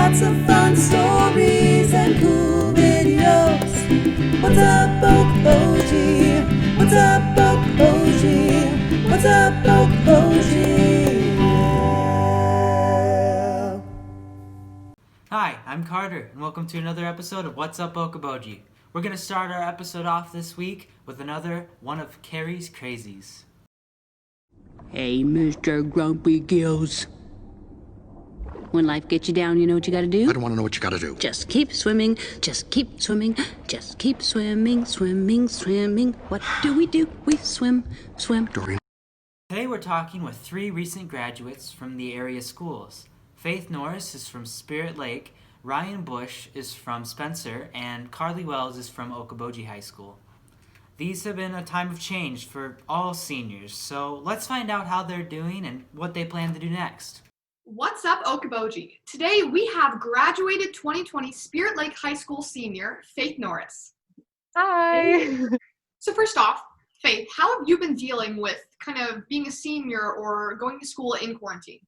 lots of fun stories and cool videos. What's up, Okoboji? What's up, Okoboji? What's up, Okoboji? Yeah. Hi, I'm Carter, and welcome to another episode of What's Up, Okoboji. We're going to start our episode off this week with another one of Kari's Krazies. Hey, Mr. Grumpy Gills. When life gets you down, you know what you gotta do? I don't want to know what you gotta do. Just keep swimming, just keep swimming, just keep swimming, swimming, swimming. What do? We swim, swim. Dorian. Today we're talking with three recent graduates from the area schools. Faith Norris is from Spirit Lake, Rhyan Busch is from Spencer, and Carley Wells is from Okoboji High School. These have been a time of change for all seniors, so let's find out how they're doing and what they plan to do next. What's up, Okoboji? Today we have graduated 2020 Spirit Lake High School senior, Faith Norris. Hi. So first off, Faith, how have you been dealing with kind of being a senior or going to school in quarantine?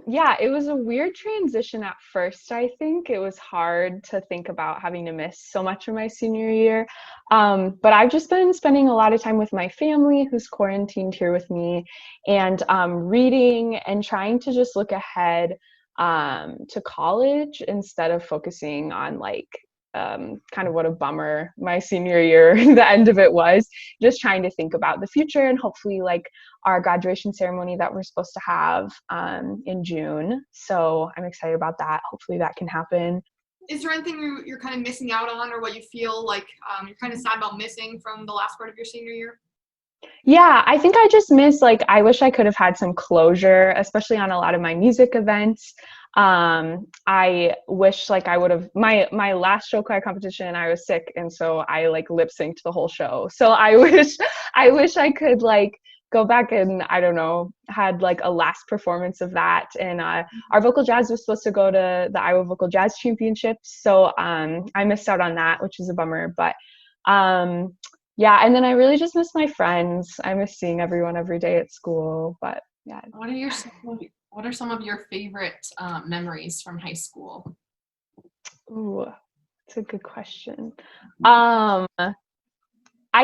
Yeah, it was a weird transition at first. I think it was hard to think about having to miss so much of my senior year. But I've just been spending a lot of time with my family who's quarantined here with me and reading and trying to just look ahead to college instead of focusing on kind of what a bummer my senior year, the end of it was. Just trying to think about the future and hopefully our graduation ceremony that we're supposed to have in June. So I'm excited about that. Hopefully that can happen. Is there anything you're kind of missing out on or what you feel like you're kind of sad about missing from the last part of your senior year? Yeah, I think I just miss, I wish I could have had some closure, especially on a lot of my music events. I wish I would have, my last show choir competition, I was sick, and so I lip synced the whole show. So I wish I could go back and, I don't know, had a last performance of that. And our vocal jazz was supposed to go to the Iowa Vocal Jazz Championships, so I missed out on that, which is a bummer. But yeah, and then I really just miss my friends. I miss seeing everyone every day at school. But yeah. What are some of your favorite memories from high school? Ooh, that's a good question. I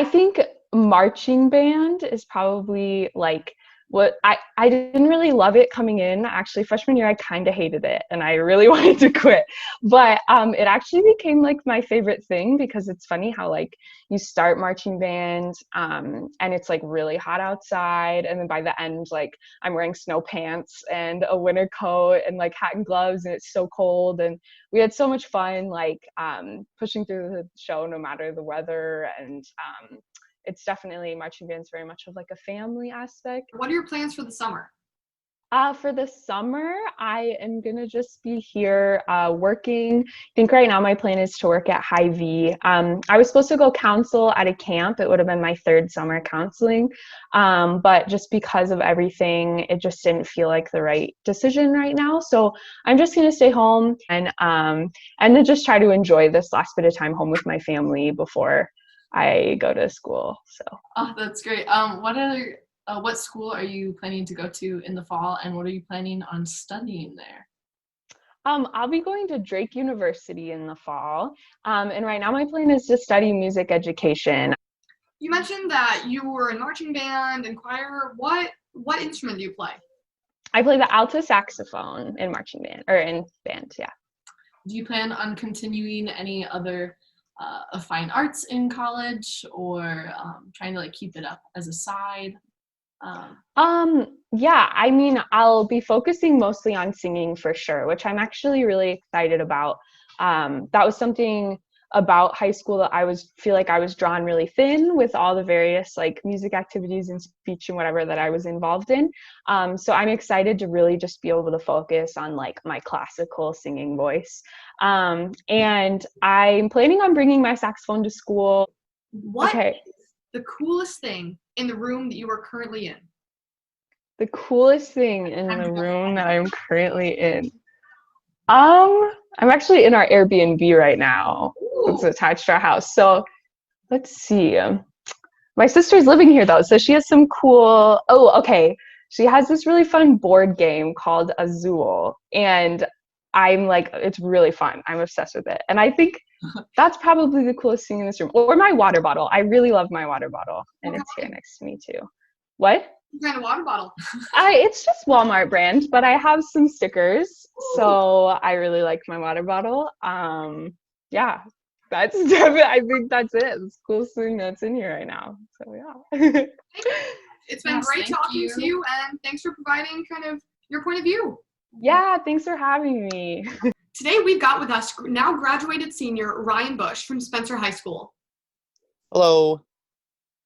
think marching band is probably what I didn't really love it coming in. Actually, freshman year I kind of hated it and I really wanted to quit, but it actually became my favorite thing, because it's funny how you start marching band and it's really hot outside, and then by the end I'm wearing snow pants and a winter coat and hat and gloves, and it's so cold, and we had so much fun pushing through the show no matter the weather. And it's definitely, marching band's very much of a family aspect. What are your plans for the summer? For the summer, I am gonna just be here working. I think right now my plan is to work at Hy-Vee. I was supposed to go counsel at a camp. It would have been my third summer counseling, but just because of everything, it just didn't feel like the right decision right now. So I'm just gonna stay home and then just try to enjoy this last bit of time home with my family before I go to school. So. Oh, that's great. What school are you planning to go to in the fall, and what are you planning on studying there? I'll be going to Drake University in the fall, and right now my plan is to study music education. You mentioned that you were in marching band and choir. What instrument do you play? I play the alto saxophone in marching band, or in band, yeah. Do you plan on continuing any other fine arts in college, or trying to keep it up as a side? Yeah, I mean, I'll be focusing mostly on singing for sure, which I'm actually really excited about. That was something about high school that I feel like I was drawn really thin with all the various music activities and speech and whatever that I was involved in. So I'm excited to really just be able to focus on my classical singing voice. And I'm planning on bringing my saxophone to school. What is the coolest thing in the room that you are currently in? The coolest thing in the room that I'm currently in. I'm actually in our Airbnb right now. Ooh. It's attached to our house. So let's see. My sister's living here though, so she has some cool. Oh, okay. She has this really fun board game called Azul, and I'm like, it's really fun. I'm obsessed with it. And I think that's probably the coolest thing in this room. Or my water bottle. I really love my water bottle. And it's here next to me too. What? What kind of water bottle? It's just Walmart brand, but I have some stickers. So I really like my water bottle. Yeah, that's definitely, I think that's it. It's the coolest thing that's in here right now. So yeah. It's been Yes, great thank talking you. to you, and thanks for providing kind of your point of view. Yeah, thanks for having me. Today we've got with us now graduated senior Rhyan Busch from Spencer High School. Hello.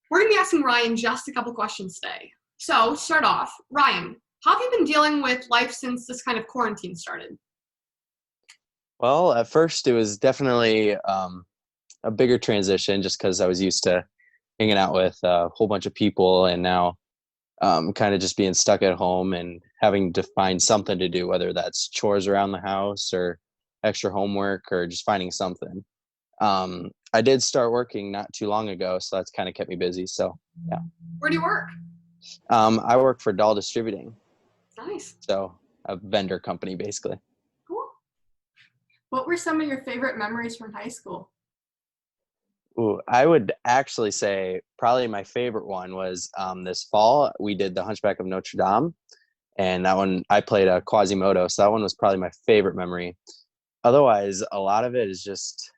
We're going to be asking Ryan just a couple questions today. So, to start off, Ryan, how have you been dealing with life since this kind of quarantine started? Well, at first it was definitely a bigger transition just because I was used to hanging out with a whole bunch of people, and now kind of just being stuck at home and having to find something to do, whether that's chores around the house or extra homework or just finding something. I did start working not too long ago, so that's kind of kept me busy. So yeah. Where do you work? I work for Doll Distributing, Nice. so a vendor company basically. Cool. What were some of your favorite memories from high school? Ooh, I would actually say probably my favorite one was this fall. We did the Hunchback of Notre Dame, and that one I played a Quasimodo, so that one was probably my favorite memory. Otherwise, a lot of it is just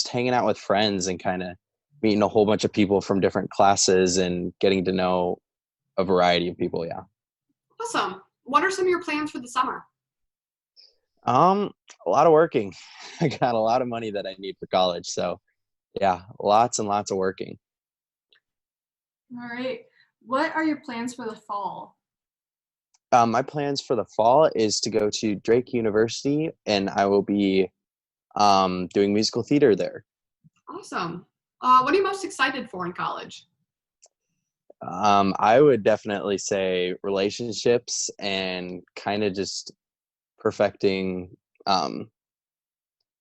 hanging out with friends and kind of meeting a whole bunch of people from different classes and getting to know a variety of people. Yeah. Awesome. What are some of your plans for the summer? A lot of working. I got a lot of money that I need for college, so yeah, lots and lots of working. All right. What are your plans for the fall? My plans for the fall is to go to Drake University, and I will be doing musical theater there. Awesome. What are you most excited for in college? I would definitely say relationships and kind of just perfecting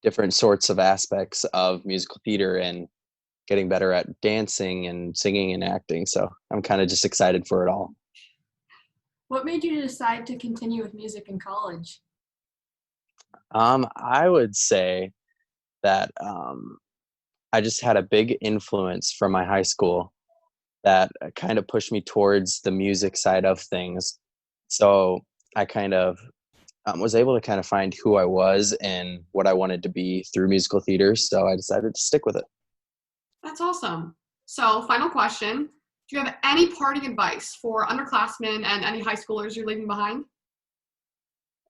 different sorts of aspects of musical theater and getting better at dancing and singing and acting. So I'm kind of just excited for it all. What made you decide to continue with music in college? I would say that I just had a big influence from my high school that kind of pushed me towards the music side of things. So I kind of was able to kind of find who I was and what I wanted to be through musical theater. So I decided to stick with it. That's awesome. So, final question. Do you have any parting advice for underclassmen and any high schoolers you're leaving behind?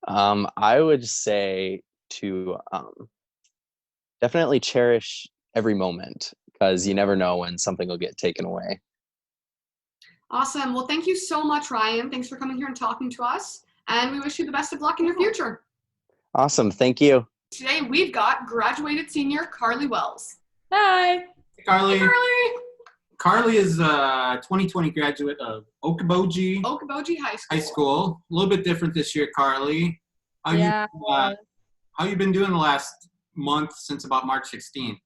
I would say to definitely cherish every moment because you never know when something will get taken away. Awesome. Well, thank you so much, Ryan. Thanks for coming here and talking to us. And we wish you the best of luck in your future. Awesome. Thank you. Today, we've got graduated senior Carley Wells. Hi. Hey, Carly. Hey, Carley. Carly is a 2020 graduate of Okoboji Okoboji High School. High School. A little bit different this year, Carly. How you been doing the last month since about March 16th?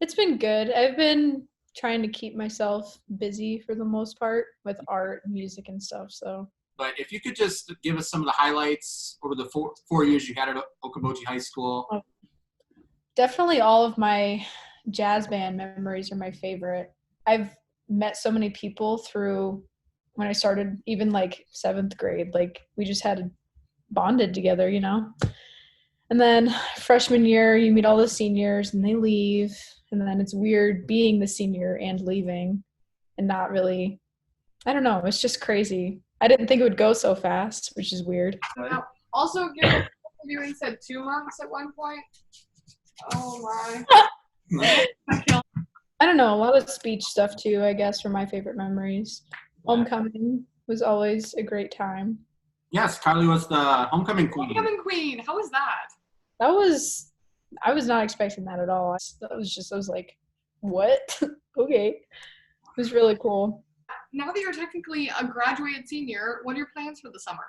It's been good. I've been trying to keep myself busy for the most part with art, music, and stuff. So. But if you could just give us some of the highlights over the four years you had at Okoboji High School. Definitely all of my jazz band memories are my favorite. I've met so many people through when I started, even like 7th grade. Like we just had bonded together, you know? And then freshman year, you meet all the seniors and they leave. And then it's weird being the senior and leaving and not really, I don't know. It's just crazy. I didn't think it would go so fast, which is weird. Also, you said 2 months at one point. Oh my. I don't know, a lot of speech stuff too, I guess, were my favorite memories. Homecoming was always a great time. Yes, Carly was the homecoming queen. Homecoming queen. How was that? I was not expecting that at all. I was like, what? Okay. It was really cool. Now that you're technically a graduated senior, what are your plans for the summer?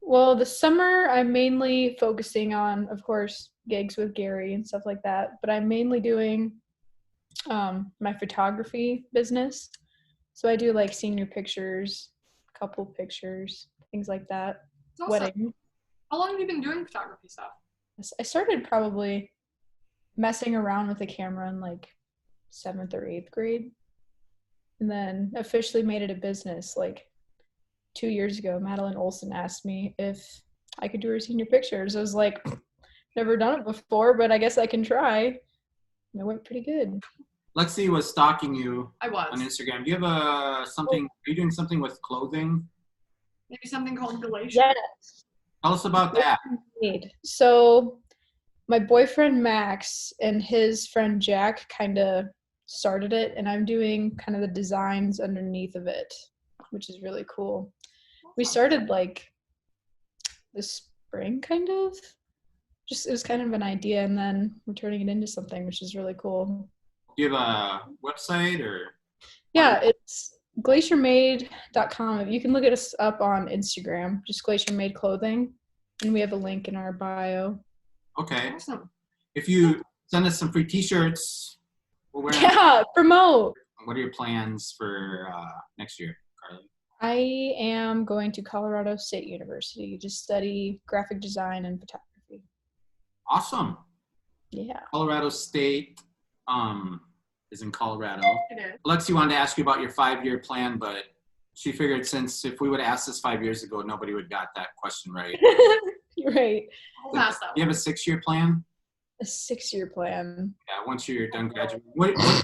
Well, the summer I'm mainly focusing on, of course, gigs with Gary and stuff like that, but I'm mainly doing my photography business. So I do like senior pictures, couple pictures, things like that. Awesome. Wedding. How long have you been doing photography stuff? I started probably messing around with the camera in like 7th or 8th grade, and then officially made it a business like 2 years ago. Madeline Olson asked me if I could do her senior pictures. I was like, never done it before, but I guess I can try. And it went pretty good. Lexi was stalking you I was. on Instagram. Do you have something? Are you doing something with clothing? Maybe something called Galatians? Yes. Tell us about that. So my boyfriend Max and his friend Jack kind of started it, and I'm doing kind of the designs underneath of it, which is really cool. We started like this spring, kind of. Just it was kind of an idea, and then we're turning it into something, which is really cool. Do you have a website or? Yeah, it's glaciermade.com. You can look us up on Instagram, just Glacier Made Clothing, and we have a link in our bio. Okay. Awesome. If you send us some free T-shirts, we'll wear them. Yeah, promote. What are your plans for next year, Carly? I am going to Colorado State University to study graphic design and photography. Awesome. Yeah. Colorado State is in Colorado. It is. Lexi wanted to ask you about your 5-year plan, but she figured since if we would have asked this 5 years ago, nobody would have got that question right. Right. I'll pass that You have one. a 6-year plan? A 6-year plan. Yeah, once you're done graduating.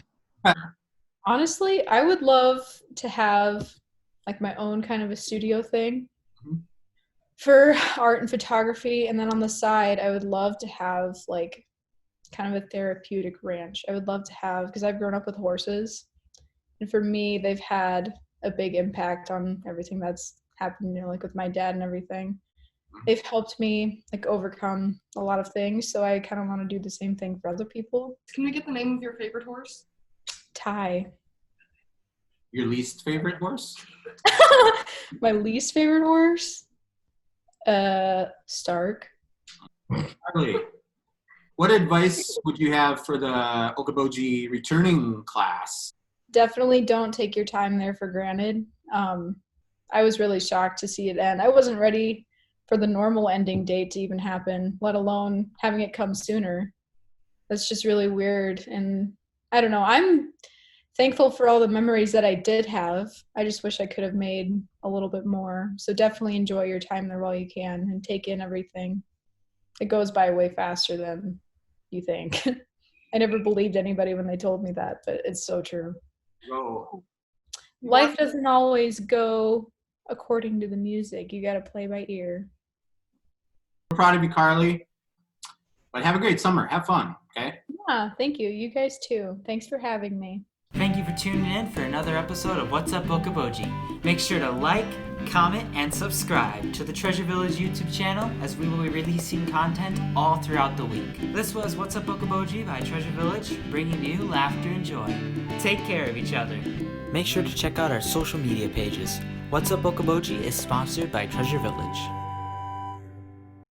Honestly, I would love to have like my own kind of a studio thing Mhm. for art and photography, and then on the side I would love to have like kind of a therapeutic ranch. I would love to have, because I've grown up with horses, and for me they've had a big impact on everything that's happened, you know, like with my dad and everything. They've helped me like overcome a lot of things, so I kind of want to do the same thing for other people. Can we get the name of your favorite horse? Ty. Your least favorite horse? My least favorite horse? Stark. Carly, what advice would you have for the Okoboji returning class? Definitely don't take your time there for granted. I was really shocked to see it end. I wasn't ready for the normal ending date to even happen, let alone having it come sooner. That's just really weird. And I don't know. I'm thankful for all the memories that I did have. I just wish I could have made a little bit more. So definitely enjoy your time there while you can and take in everything. It goes by way faster than you think. I never believed anybody when they told me that, but it's so true. Go. Life doesn't always go according to the music. You got to play by ear. We're proud of you, Carly. But have a great summer. Have fun, okay? Yeah, thank you. You guys too. Thanks for having me. Thank you for tuning in for another episode of What's Up Okoboji. Make sure to like, comment, and subscribe to the Treasure Village YouTube channel, as we will be releasing content all throughout the week. This was What's Up Okoboji by Treasure Village, bringing you laughter and joy. Take care of each other. Make sure to check out our social media pages. What's Up Okoboji is sponsored by Treasure Village.